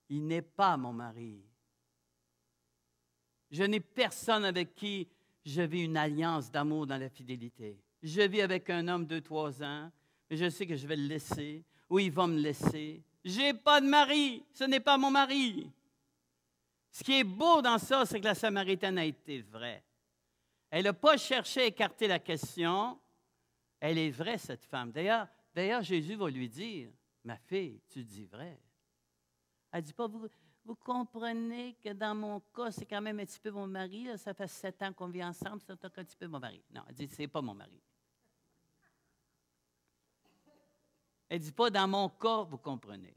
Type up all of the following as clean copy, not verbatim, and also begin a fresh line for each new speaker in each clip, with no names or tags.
Il n'est pas mon mari. Je n'ai personne avec qui je vis une alliance d'amour dans la fidélité. Je vis avec un homme 2-3 ans, et je sais que je vais le laisser, ou il va me laisser. Je n'ai pas de mari, ce n'est pas mon mari. Ce qui est beau dans ça, c'est que la Samaritaine a été vraie. Elle n'a pas cherché à écarter la question. Elle est vraie, cette femme. D'ailleurs, Jésus va lui dire, « Ma fille, tu dis vrai. » Elle ne dit pas, vous comprenez que dans mon cas, c'est quand même un petit peu mon mari. Là, ça fait 7 ans qu'on vit ensemble, c'est un petit peu mon mari. Non, elle dit, c'est pas mon mari. Elle ne dit pas, dans mon cas, vous comprenez.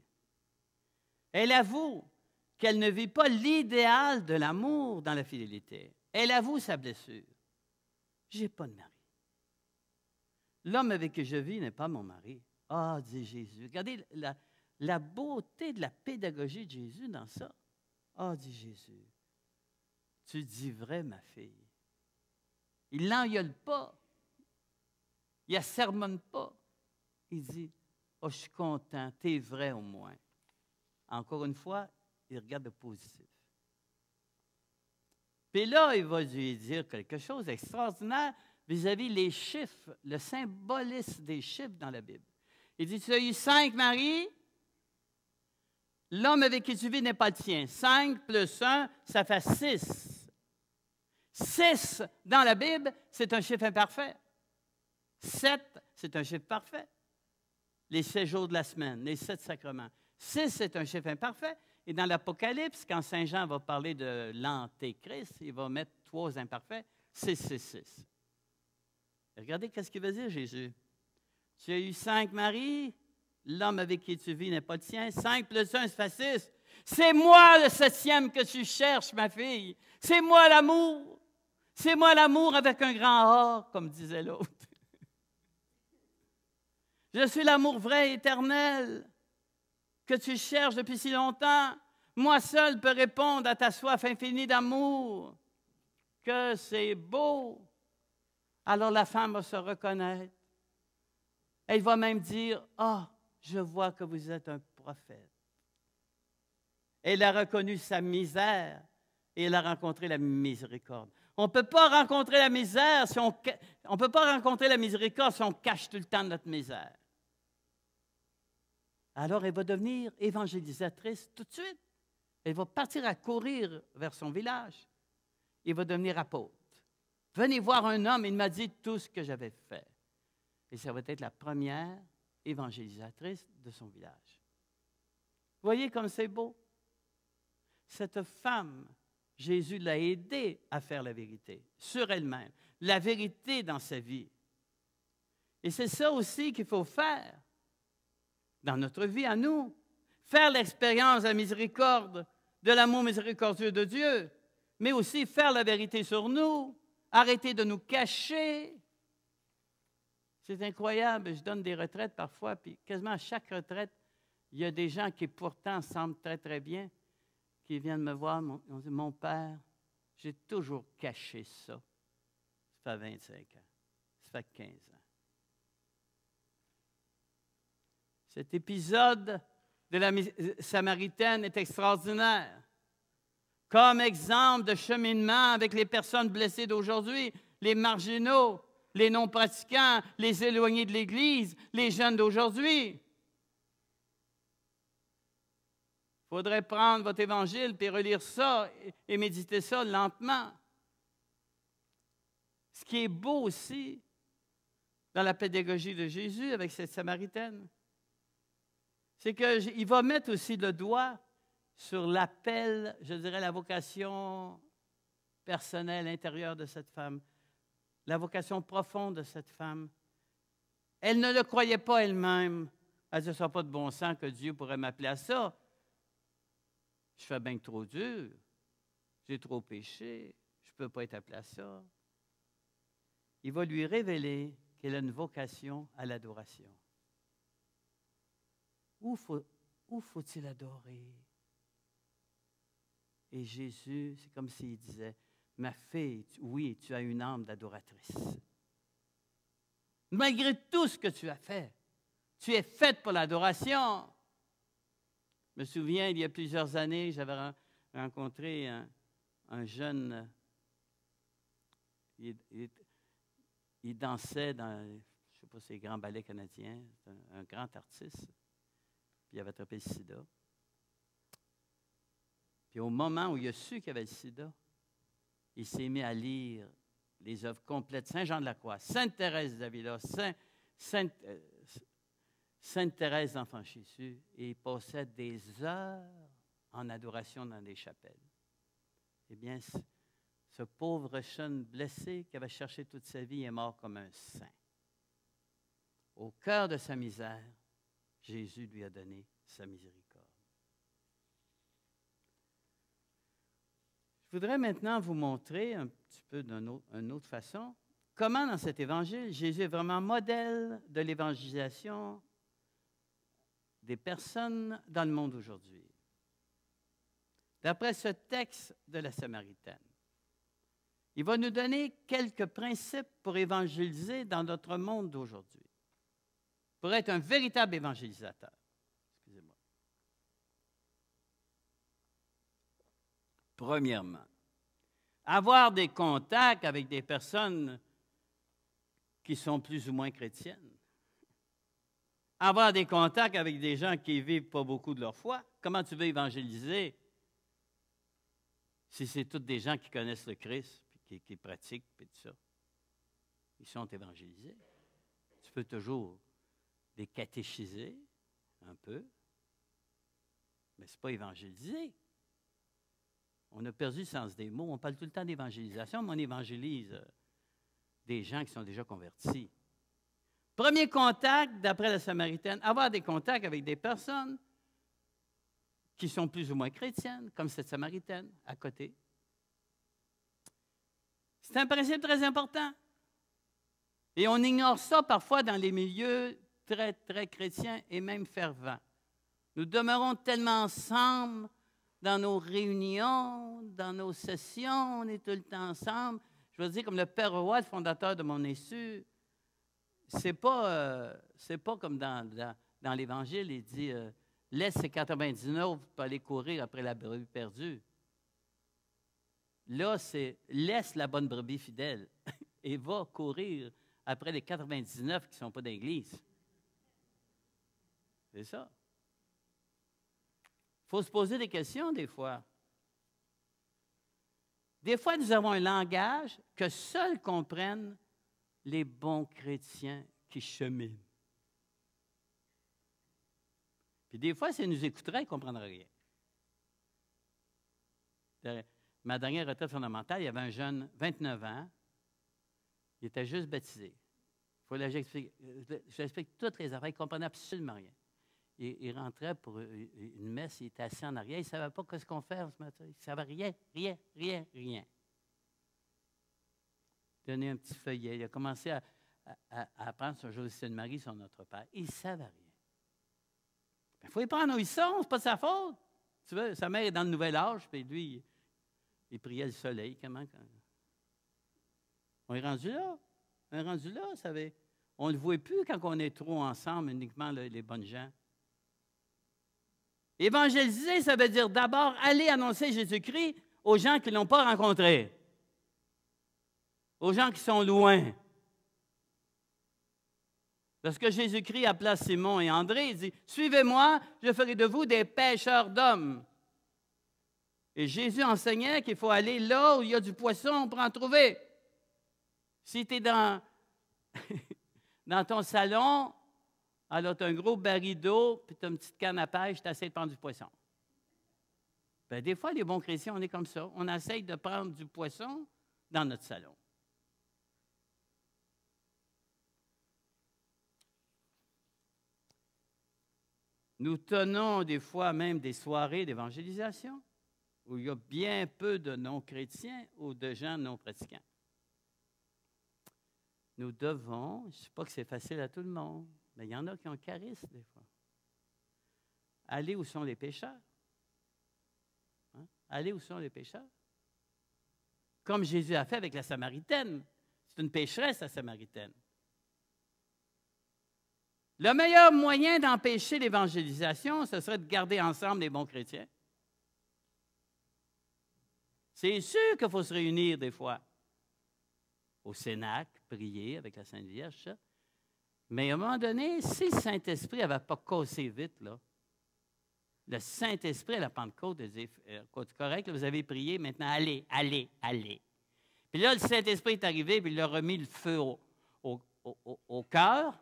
Elle avoue qu'elle ne vit pas l'idéal de l'amour dans la fidélité. Elle avoue sa blessure. Je n'ai pas de mari. L'homme avec qui je vis n'est pas mon mari. Ah, dit Jésus. Regardez la beauté de la pédagogie de Jésus dans ça. Ah, dit Jésus, tu dis vrai, ma fille. Il ne l'engueule pas. Il ne sermonne pas. Il dit, oh, je suis content, tu es vrai au moins. Encore une fois, il regarde le positif. Puis là, il va lui dire quelque chose d'extraordinaire vis-à-vis les chiffres, le symbolisme des chiffres dans la Bible. Il dit, tu as eu 5 maris, l'homme avec qui tu vis n'est pas le tien. 5 plus 1, ça fait 6. 6 dans la Bible, c'est un chiffre imparfait. 7, c'est un chiffre parfait. Les 7 jours de la semaine, les 7 sacrements. 6, c'est un chiffre imparfait. Et dans l'Apocalypse, quand Saint Jean va parler de l'Antéchrist, il va mettre 3 imparfaits, 6, 6, 6. Regardez ce qu'il veut dire, Jésus. Tu as eu 5 maris, l'homme avec qui tu vis n'est pas le tien. 5 plus 1, ça fait 6. C'est moi le 7e que tu cherches, ma fille. C'est moi l'amour. C'est moi l'amour avec un grand A, comme disait l'autre. Je suis l'amour vrai et éternel que tu cherches depuis si longtemps. Moi seul peux répondre à ta soif infinie d'amour. Que c'est beau. Alors la femme va se reconnaître. Elle va même dire, « Ah, je vois que vous êtes un prophète. » Elle a reconnu sa misère et elle a rencontré la miséricorde. On ne peut pas rencontrer la misère si on peut pas rencontrer la miséricorde si on cache tout le temps notre misère. Alors, elle va devenir évangélisatrice tout de suite. Elle va partir à courir vers son village. Elle va devenir apôtre. Venez voir un homme, il m'a dit tout ce que j'avais fait. Et ça va être la première évangélisatrice de son village. Vous voyez comme c'est beau? Cette femme, Jésus l'a aidée à faire la vérité sur elle-même, la vérité dans sa vie. Et c'est ça aussi qu'il faut faire dans notre vie à nous. Faire l'expérience de la miséricorde, de l'amour miséricordieux de Dieu, mais aussi faire la vérité sur nous, arrêter de nous cacher. C'est incroyable, je donne des retraites parfois, puis quasiment à chaque retraite, il y a des gens qui pourtant semblent très, très bien, qui viennent me voir, ils ont dit, mon père, j'ai toujours caché ça. Ça fait 25 ans, ça fait 15 ans. Cet épisode de la Samaritaine est extraordinaire. Comme exemple de cheminement avec les personnes blessées d'aujourd'hui, les marginaux, les non-pratiquants, les éloignés de l'Église, les jeunes d'aujourd'hui. Il faudrait prendre votre évangile puis relire ça et méditer ça lentement. Ce qui est beau aussi dans la pédagogie de Jésus avec cette Samaritaine, c'est qu'il va mettre aussi le doigt sur l'appel, je dirais la vocation personnelle, intérieure de cette femme, la vocation profonde de cette femme. Elle ne le croyait pas elle-même. Elle disait, ça n'a pas de bon sens que Dieu pourrait m'appeler à ça. Je fais bien trop dur. J'ai trop péché. Je ne peux pas être appelé à ça. Il va lui révéler qu'elle a une vocation à l'adoration. Où faut-il adorer? Et Jésus, c'est comme s'il disait, ma fille, oui, tu as une âme d'adoratrice. Malgré tout ce que tu as fait, tu es faite pour l'adoration. me souviens, il y a plusieurs années, j'avais rencontré un jeune, il dansait dans, je ne sais pas si c'est les grands ballets canadiens, c'est un grand artiste, puis il avait attrapé le sida. Puis au moment où il a su qu'il avait le sida, il s'est mis à lire les œuvres complètes, Saint-Jean-de-la-Croix, Sainte-Thérèse d'Avila, Sainte-Thérèse d'Enfant Jésus, et il passait des heures en adoration dans des chapelles. Eh bien, ce pauvre jeune blessé qui avait cherché toute sa vie est mort comme un saint. Au cœur de sa misère, Jésus lui a donné sa miséricorde. Je voudrais maintenant vous montrer un petit peu d'une autre façon comment dans cet évangile, Jésus est vraiment modèle de l'évangélisation des personnes dans le monde aujourd'hui. D'après ce texte de la Samaritaine, il va nous donner quelques principes pour évangéliser dans notre monde d'aujourd'hui, pour être un véritable évangélisateur. Excusez-moi. Premièrement, avoir des contacts avec des personnes qui sont plus ou moins chrétiennes. Avoir des contacts avec des gens qui ne vivent pas beaucoup de leur foi. Comment tu veux évangéliser si c'est tous des gens qui connaissent le Christ, puis qui pratiquent, puis tout ça? Ils sont évangélisés. Tu peux toujours les catéchiser un peu, mais ce n'est pas évangéliser. On a perdu le sens des mots. On parle tout le temps d'évangélisation, mais on évangélise des gens qui sont déjà convertis. Premier contact, d'après la Samaritaine, avoir des contacts avec des personnes qui sont plus ou moins chrétiennes, comme cette Samaritaine à côté. C'est un principe très important. Et on ignore ça parfois dans les milieux très, très chrétiens et même fervents. Nous demeurons tellement ensemble dans nos réunions, dans nos sessions, on est tout le temps ensemble. Je veux dire, comme le Père Roy, le fondateur de mon Essu, c'est pas comme dans l'Évangile, il dit laisse ces 99 pour aller courir après la brebis perdue. Là, c'est laisse la bonne brebis fidèle et va courir après les 99 qui ne sont pas d'église. C'est ça. Il faut se poser des questions des fois. Des fois, nous avons un langage que seuls comprennent les bons chrétiens qui cheminent. Puis des fois, s'ils nous écouteraient, ils ne comprendraient rien. Ma dernière retraite fondamentale, il y avait un jeune, 29 ans, il était juste baptisé. J'explique toutes les affaires, il ne comprenait absolument rien. Il rentrait pour une messe, il était assis en arrière, il ne savait pas ce qu'on fait ce matin. Il ne savait rien. Il donnait un petit feuillet. Il a commencé à apprendre sur José de Marie, son Notre Père. Il ne savait rien. Il faut y prendre où ils sont, ce n'est pas de sa faute. Tu vois, sa mère est dans le nouvel âge, puis lui, il priait le soleil. Comment? On est rendu là. On est rendu là, vous savez. On ne le voit plus quand on est trop ensemble, uniquement les bonnes gens. Évangéliser, ça veut dire d'abord aller annoncer Jésus-Christ aux gens qui ne l'ont pas rencontré, aux gens qui sont loin. Lorsque Jésus-Christ appela Simon et André, il dit « Suivez-moi, je ferai de vous des pêcheurs d'hommes. » Et Jésus enseignait qu'il faut aller là où il y a du poisson pour en trouver. Si tu es dans ton salon, alors, tu as un gros baril d'eau, puis tu as une petite canne à pêche, tu essaies de prendre du poisson. Bien, des fois, les bons chrétiens, on est comme ça. On essaie de prendre du poisson dans notre salon. Nous tenons des fois même des soirées d'évangélisation où il y a bien peu de non-chrétiens ou de gens non-pratiquants. Nous devons, je ne sais pas que c'est facile à tout le monde, mais il y en a qui ont le charisme des fois. Aller où sont les pécheurs. Hein? Aller où sont les pécheurs. Comme Jésus a fait avec la Samaritaine. C'est une pécheresse, la Samaritaine. Le meilleur moyen d'empêcher l'évangélisation, ce serait de garder ensemble les bons chrétiens. C'est sûr qu'il faut se réunir des fois au Cénacle, prier avec la Sainte Vierge, ça. Mais à un moment donné, si le Saint-Esprit n'avait pas cassé vite, là, le Saint-Esprit à la Pentecôte, il dit, c'est correct, là, vous avez prié, maintenant allez, allez, allez. Puis là, le Saint-Esprit est arrivé, puis il leur a remis le feu au cœur.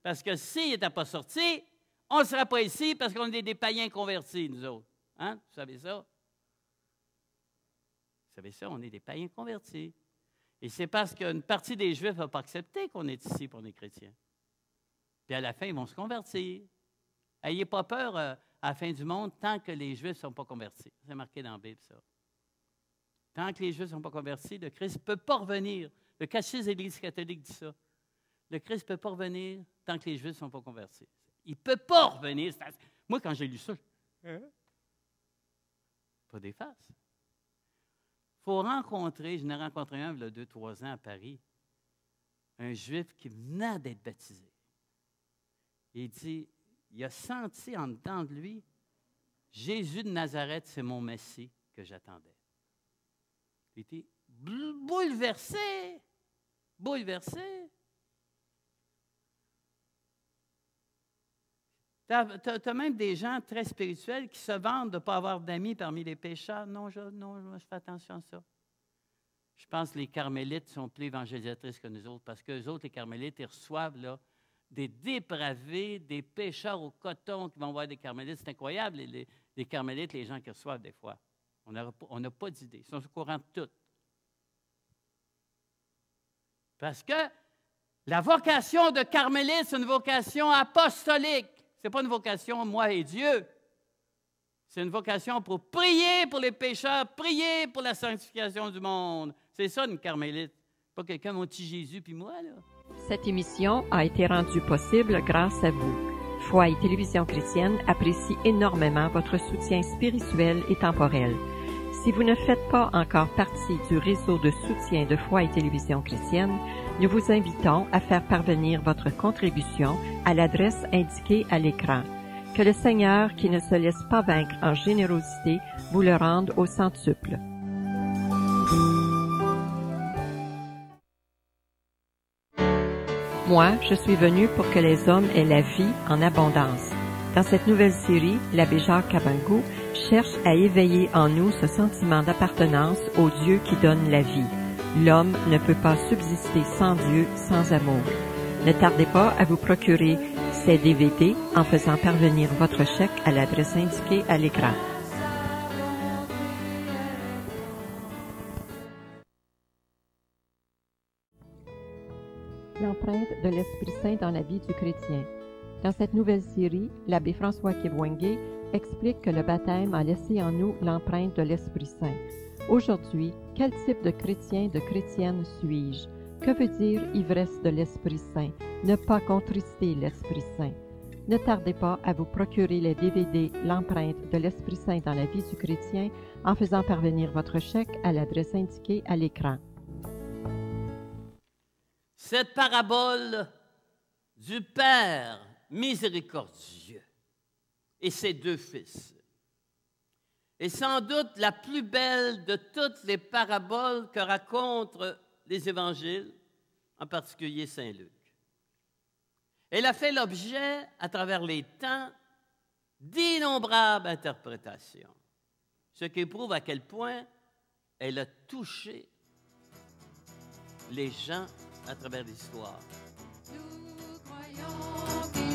Parce que s'il n'était pas sorti, on ne serait pas ici parce qu'on est des païens convertis, nous autres. Hein? Vous savez ça? Vous savez ça, on est des païens convertis. Et c'est parce qu'une partie des Juifs n'a pas accepté qu'on est ici pour les chrétiens. Puis à la fin, ils vont se convertir. Ayez pas peur à la fin du monde tant que les Juifs ne sont pas convertis. C'est marqué dans la Bible, ça. Tant que les Juifs ne sont pas convertis, le Christ ne peut pas revenir. Le catéchisme de l'Église catholique dit ça. Le Christ ne peut pas revenir tant que les Juifs ne sont pas convertis. Il ne peut pas revenir. Moi, quand j'ai lu ça, pas des faces. Il faut rencontrer, je n'ai rencontré un il y a 2-3 ans à Paris, un Juif qui venait d'être baptisé. Il dit, il a senti en dedans de lui, Jésus de Nazareth, c'est mon Messie que j'attendais. Il était bouleversé, bouleversé. Tu as même des gens très spirituels qui se vantent de ne pas avoir d'amis parmi les pécheurs. Non, je fais attention à ça. Je pense que les carmélites sont plus évangélisatrices que nous autres parce qu'eux autres, les carmélites, ils reçoivent là, des dépravés, des pécheurs au coton qui vont voir des carmélites. C'est incroyable, les carmélites, les gens qui reçoivent des fois. On n'a pas d'idée. Ils sont au courant de tout. Parce que la vocation de carmélite, c'est une vocation apostolique. Ce n'est pas une vocation, moi et Dieu. C'est une vocation pour prier pour les pécheurs, prier pour la sanctification du monde. C'est ça, une carmélite. Pas quelqu'un, mon petit Jésus, puis moi, là.
Cette émission a été rendue possible grâce à vous. Foi et Télévision chrétienne apprécie énormément votre soutien spirituel et temporel. Si vous ne faites pas encore partie du réseau de soutien de Foi et Télévision chrétienne, nous vous invitons à faire parvenir votre contribution à l'adresse indiquée à l'écran. Que le Seigneur, qui ne se laisse pas vaincre en générosité, vous le rende au centuple. Moi, je suis venu pour que les hommes aient la vie en abondance. Dans cette nouvelle série, l'abbé Jacques Kabangou cherche à éveiller en nous ce sentiment d'appartenance au Dieu qui donne la vie. L'homme ne peut pas subsister sans Dieu, sans amour. Ne tardez pas à vous procurer ces DVD en faisant parvenir votre chèque à l'adresse indiquée à l'écran. L'empreinte de l'Esprit Saint dans la vie du chrétien. Dans cette nouvelle série, l'abbé François Kibwenge explique que le baptême a laissé en nous l'empreinte de l'Esprit Saint. Aujourd'hui, quel type de chrétien, de chrétienne suis-je? Que veut dire ivresse de l'Esprit Saint? Ne pas contrister l'Esprit Saint. Ne tardez pas à vous procurer les DVD L'empreinte de l'Esprit Saint dans la vie du chrétien en faisant parvenir votre chèque à l'adresse indiquée à l'écran.
Cette parabole du Père miséricordieux et ses 2 fils est sans doute la plus belle de toutes les paraboles que racontent les évangiles, en particulier Saint Luc. Elle a fait l'objet, à travers les temps, d'innombrables interprétations, ce qui prouve à quel point elle a touché les gens à travers l'histoire.
Nous croyons